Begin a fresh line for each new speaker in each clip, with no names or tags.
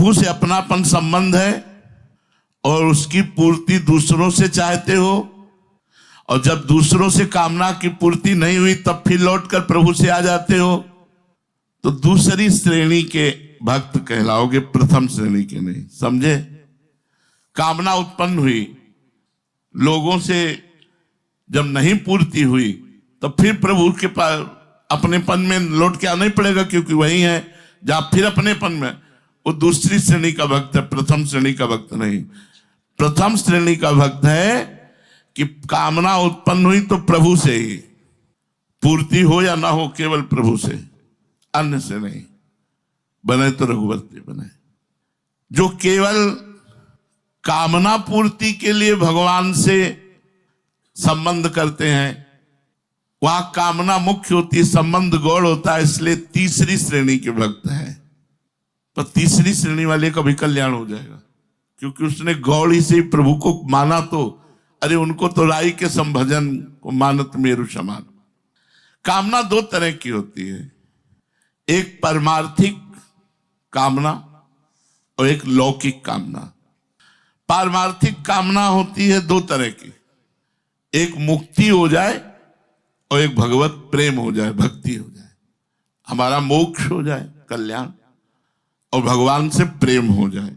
प्रभु से अपनापन संबंध है और उसकी पूर्ति दूसरों से चाहते हो, और जब दूसरों से कामना की पूर्ति नहीं हुई तब फिर लौटकर प्रभु से आ जाते हो, तो दूसरी श्रेणी के भक्त कहलाओगे, प्रथम श्रेणी के नहीं। समझे? कामना उत्पन्न हुई, लोगों से जब नहीं पूर्ति हुई तो फिर प्रभु के पास अपनेपन में लौट के आना ही पड़ेगा, क्योंकि वही है जहां फिर अपनेपन में। वो दूसरी श्रेणी का भक्त है, प्रथम श्रेणी का भक्त नहीं। प्रथम श्रेणी का भक्त है कि कामना उत्पन्न हुई तो प्रभु से ही पूर्ति हो या ना हो, केवल प्रभु से, अन्य से नहीं। बने तो रघुवंशी बने। जो केवल कामना पूर्ति के लिए भगवान से संबंध करते हैं, वहां कामना मुख्य होती है, संबंध गौड़ होता है, इसलिए तीसरी श्रेणी के भक्त हैं। तो तीसरी श्रेणी वाले का भी कल्याण हो जाएगा, क्योंकि उसने गौड़ी से प्रभु को माना। तो अरे उनको तो राई के संभजन को मानत मेरु समान। कामना दो तरह की होती है, एक पारमार्थिक कामना और एक लौकिक कामना। पारमार्थिक कामना होती है दो तरह की, एक मुक्ति हो जाए और एक भगवत प्रेम हो जाए, भक्ति हो जाए, हमारा मोक्ष हो जाए, कल्याण, और भगवान से प्रेम हो जाए।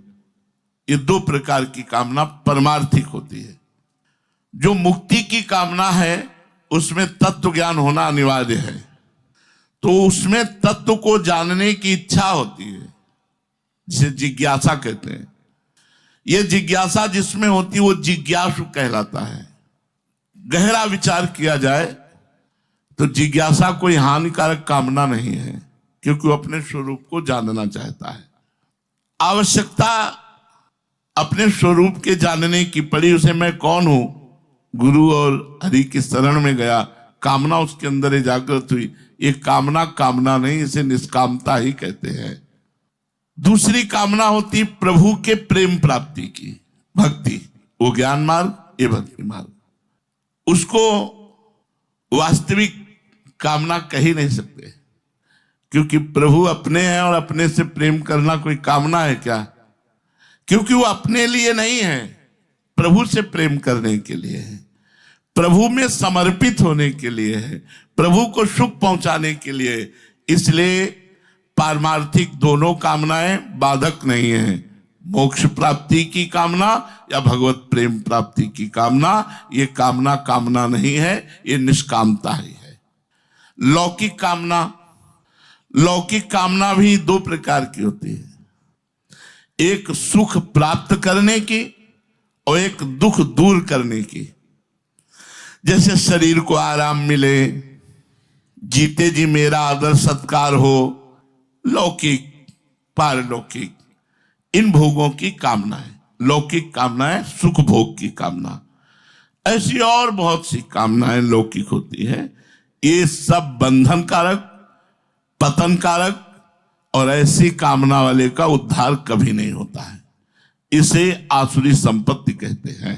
ये दो प्रकार की कामना परमार्थिक होती है। जो मुक्ति की कामना है उसमें तत्व ज्ञान होना अनिवार्य है, तो उसमें तत्व को जानने की इच्छा होती है, जिसे जिज्ञासा कहते हैं। यह जिज्ञासा जिसमें होती है वो जिज्ञासु कहलाता है। गहरा विचार किया जाए तो जिज्ञासा कोई हानिकारक कामना नहीं है, क्योंकि वो अपने स्वरूप को जानना चाहता है। आवश्यकता अपने स्वरूप के जानने की पड़ी, उसे मैं कौन हूं, गुरु और हरि की शरण में गया, कामना उसके अंदर जागृत हुई। ये कामना कामना नहीं, इसे निष्कामता ही कहते हैं। दूसरी कामना होती प्रभु के प्रेम प्राप्ति की, भक्ति, वो ज्ञान मार्ग, ये भक्ति मार्ग। उसको वास्तविक कामना कह ही नहीं सकते, क्योंकि प्रभु अपने हैं और अपने से प्रेम करना कोई कामना है क्या? क्योंकि वो अपने लिए नहीं है, प्रभु से प्रेम करने के लिए है, प्रभु में समर्पित होने के लिए है, प्रभु को सुख पहुंचाने के लिए। इसलिए पारमार्थिक दोनों कामनाएं बाधक नहीं है। मोक्ष प्राप्ति की कामना या भगवत प्रेम प्राप्ति की कामना, ये कामना कामना नहीं है, ये निष्कामता ही है। लौकिक कामना, लौकिक कामना भी दो प्रकार की होती है, एक सुख प्राप्त करने की और एक दुख दूर करने की। जैसे शरीर को आराम मिले, जीते जी मेरा आदर सत्कार हो, लौकिक पारलौकिक, इन भोगों की कामना है। लौकिक कामना है सुख भोग की कामना। ऐसी और बहुत सी कामनाएं लौकिक होती है। ये सब बंधन कारक, पतन कारक, और ऐसी कामना वाले का उद्धार कभी नहीं होता है। इसे आसुरी संपत्ति कहते हैं।